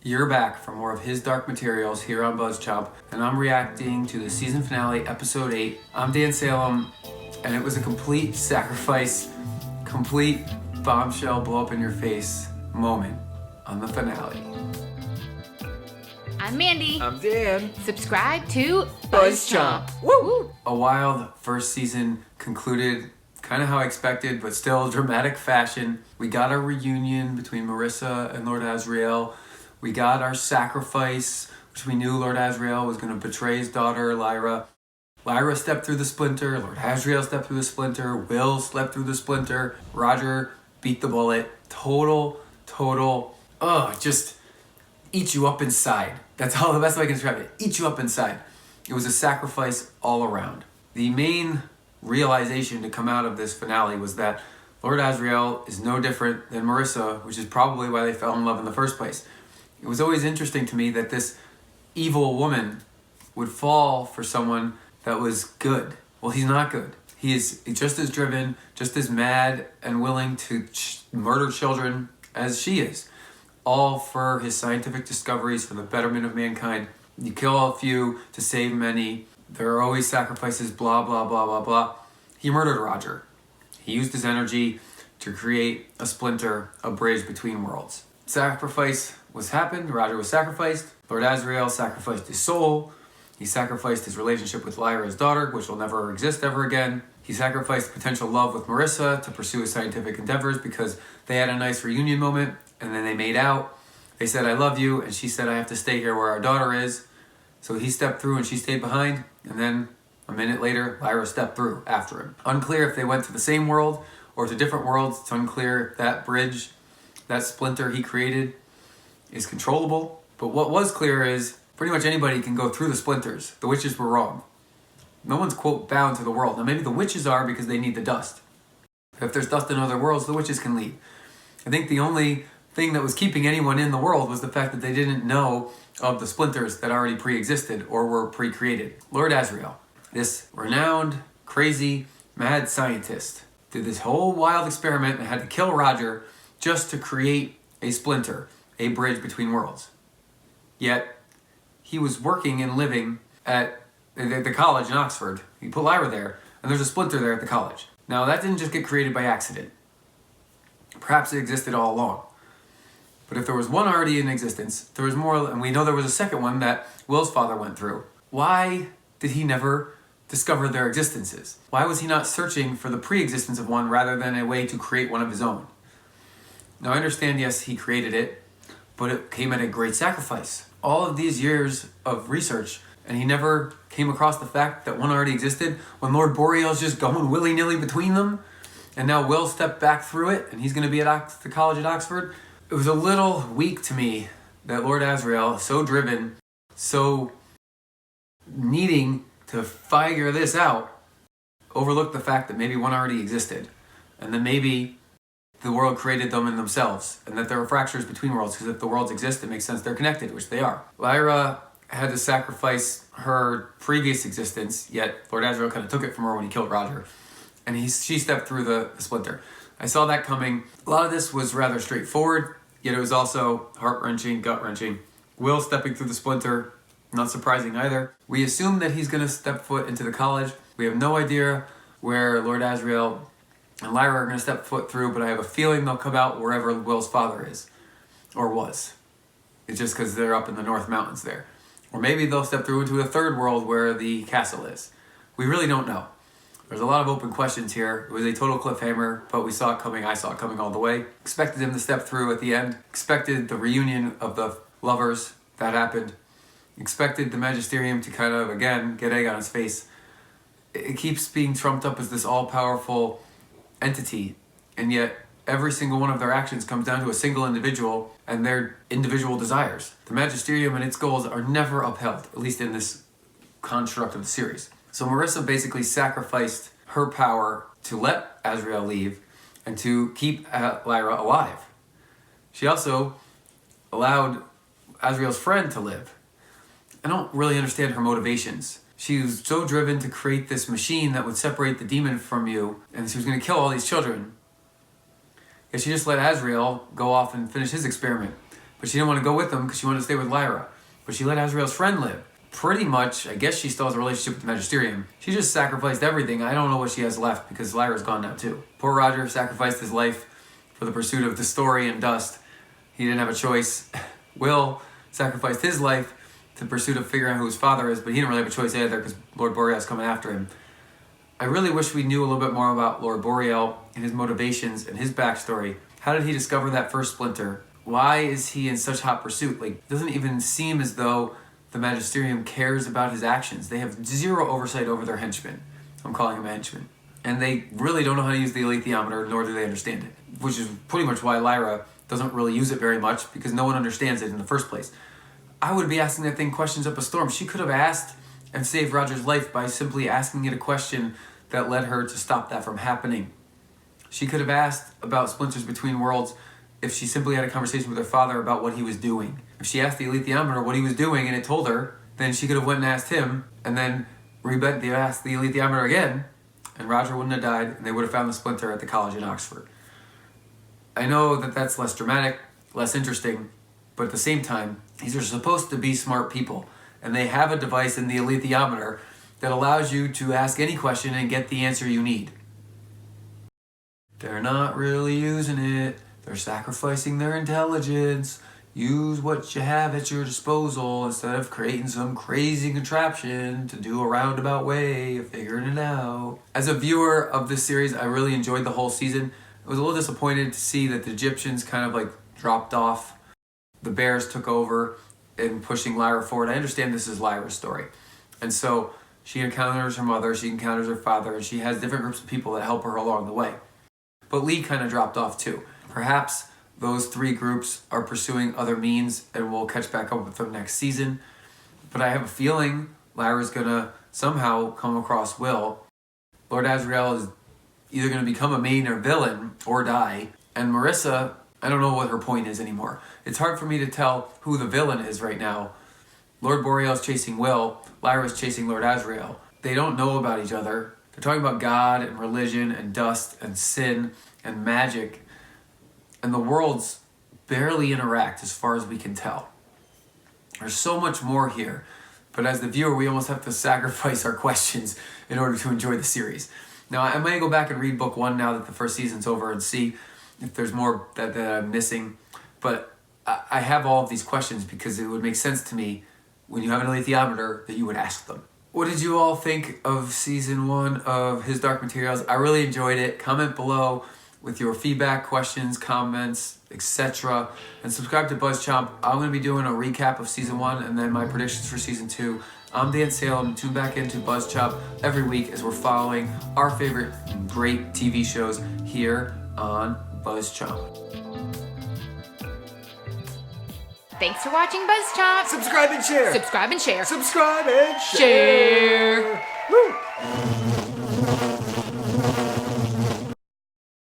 You're back for more of his dark materials here on BuzzChomp, and I'm reacting to the season finale, episode 8. I'm Dan Salem, and it was a complete sacrifice, complete bombshell blow up in your face moment on the finale. I'm Mandy. I'm Dan. Subscribe to BuzzChomp. Woo! A wild first season concluded kind of how I expected, but still dramatic fashion. We got a reunion between Marisa and Lord Asriel. We got our sacrifice, which we knew Lord Asriel was going to betray his daughter, Lyra. Lyra stepped through the splinter. Lord Asriel stepped through the splinter. Will slept through the splinter. Rodger beat the bullet. Total, just eat you up inside. That's all the best way I can describe it. Eat you up inside. It was a sacrifice all around. The main realization to come out of this finale was that Lord Asriel is no different than Marisa, which is probably why they fell in love in the first place. It was always interesting to me that this evil woman would fall for someone that was good. Well, he's not good. He is just as driven, just as mad and willing to murder children as she is. All for his scientific discoveries, for the betterment of mankind. You kill a few to save many. There are always sacrifices, blah, blah, blah, blah, blah. He murdered Rodger. He used his energy to create a splinter, a bridge between worlds. Sacrifice was happened. Rodger was sacrificed. Lord Asriel sacrificed his soul. He sacrificed his relationship with Lyra, his daughter, which will never exist ever again. He sacrificed potential love with Marisa to pursue his scientific endeavors because they had a nice reunion moment and then they made out. They said, I love you, and she said, I have to stay here where our daughter is. So he stepped through and she stayed behind, and then a minute later, Lyra stepped through after him. Unclear if they went to the same world or to different worlds. It's unclear if that bridge, that splinter he created, is controllable. But what was clear is pretty much anybody can go through the splinters. The witches were wrong. No one's, quote, bound to the world. Now maybe the witches are because they need the dust. If there's dust in other worlds, the witches can leave. I think the only thing that was keeping anyone in the world was the fact that they didn't know of the splinters that already pre-existed or were pre-created. Lord Asriel, this renowned, crazy, mad scientist, did this whole wild experiment and had to kill Rodger just to create a splinter, a bridge between worlds. Yet, he was working and living at the college in Oxford. He put Lyra there, and there's a splinter there at the college. Now, that didn't just get created by accident. Perhaps it existed all along. But if there was one already in existence, there was more, and we know there was a second one that Will's father went through. Why did he never discover their existences? Why was he not searching for the pre-existence of one rather than a way to create one of his own? Now I understand, yes, he created it, but it came at a great sacrifice. All of these years of research, and he never came across the fact that one already existed when Lord Boreal's just going willy-nilly between them, and now Will stepped back through it, and he's going to be at the college at Oxford. It was a little weak to me that Lord Asriel, so driven, so needing to figure this out, overlooked the fact that maybe one already existed, and that maybe the world created them in themselves, and that there are fractures between worlds, because if the worlds exist, it makes sense they're connected, which they are. Lyra had to sacrifice her previous existence, yet Lord Asriel kind of took it from her when he killed Rodger, and she stepped through the splinter. I saw that coming. A lot of this was rather straightforward, yet it was also heart-wrenching, gut-wrenching. Will stepping through the splinter, not surprising either. We assume that he's going to step foot into the college. We have no idea where Lord Asriel and Lyra are going to step foot through, but I have a feeling they'll come out wherever Will's father is, or was. It's just because they're up in the North Mountains there. Or maybe they'll step through into a third world where the castle is. We really don't know. There's a lot of open questions here. It was a total cliffhanger, but we saw it coming. I saw it coming all the way. Expected him to step through at the end. Expected the reunion of the lovers. That happened. Expected the Magisterium to kind of, again, get egg on his face. It keeps being trumped up as this all-powerful entity, and yet every single one of their actions comes down to a single individual and their individual desires. The Magisterium and its goals are never upheld, at least in this construct of the series. So Marisa basically sacrificed her power to let Asriel leave and to keep Lyra alive. She also allowed Asriel's friend to live. I don't really understand her motivations. She was so driven to create this machine that would separate the demon from you, and she was going to kill all these children. Yet she just let Asriel go off and finish his experiment. but she didn't want to go with them because she wanted to stay with Lyra. But she let Asriel's friend live. Pretty much, I guess she still has a relationship with the Magisterium. She just sacrificed everything. I don't know what she has left because Lyra's gone now too. Poor Rodger sacrificed his life for the pursuit of the story and dust. He didn't have a choice. Will sacrificed his life to the pursuit of figuring out who his father is, but he didn't really have a choice either because Lord Boreal is coming after him. I really wish we knew a little bit more about Lord Boreal and his motivations and his backstory. How did he discover that first splinter? Why is he in such hot pursuit? Like, it doesn't even seem as though the Magisterium cares about his actions. They have zero oversight over their henchmen. I'm calling him a henchman. And they really don't know how to use the alethiometer, nor do they understand it. Which is pretty much why Lyra doesn't really use it very much, because no one understands it in the first place. I would be asking that thing questions up a storm. She could have asked and saved Rodger's life by simply asking it a question that led her to stop that from happening. She could have asked about splinters between worlds if she simply had a conversation with her father about what he was doing. If she asked the alethiometer what he was doing and it told her, then she could have went and asked him and then asked the alethiometer again, and Rodger wouldn't have died and they would have found the splinter at the college in Oxford. I know that that's less dramatic, less interesting, but at the same time, these are supposed to be smart people, and they have a device in the alethiometer that allows you to ask any question and get the answer you need. They're not really using it. They're sacrificing their intelligence. Use what you have at your disposal instead of creating some crazy contraption to do a roundabout way of figuring it out. As a viewer of this series, I really enjoyed the whole season. I was a little disappointed to see that the Egyptians kind of like dropped off. The bears took over in pushing Lyra forward. I understand this is Lyra's story. And so she encounters her mother, she encounters her father, and she has different groups of people that help her along the way. But Lee kind of dropped off too. Perhaps those three groups are pursuing other means and we'll catch back up with them next season. But I have a feeling Lyra's gonna somehow come across Will. Lord Asriel is either gonna become a main or villain or die. And Marisa, I don't know what her point is anymore. It's hard for me to tell who the villain is right now. Lord Boreal is chasing Will, Lyra's chasing Lord Asriel. They don't know about each other. They're talking about God and religion and dust and sin and magic. And the worlds barely interact as far as we can tell. There's so much more here, but as the viewer, we almost have to sacrifice our questions in order to enjoy the series. Now, I might go back and read book 1 now that the first season's over and see if there's more that I'm missing. But I have all of these questions because it would make sense to me when you have an alethiometer that you would ask them. What did you all think of season 1 of His Dark Materials? I really enjoyed it. Comment below with your feedback, questions, comments, etc. And subscribe to BuzzChomp. I'm going to be doing a recap of season 1 and then my predictions for season 2. I'm Dan Salem. Tune back into BuzzChomp every week as we're following our favorite great TV shows here on BuzzChomp. Thanks for watching BuzzChomp. Subscribe and share. Subscribe and share. Subscribe and share. Share. Woo.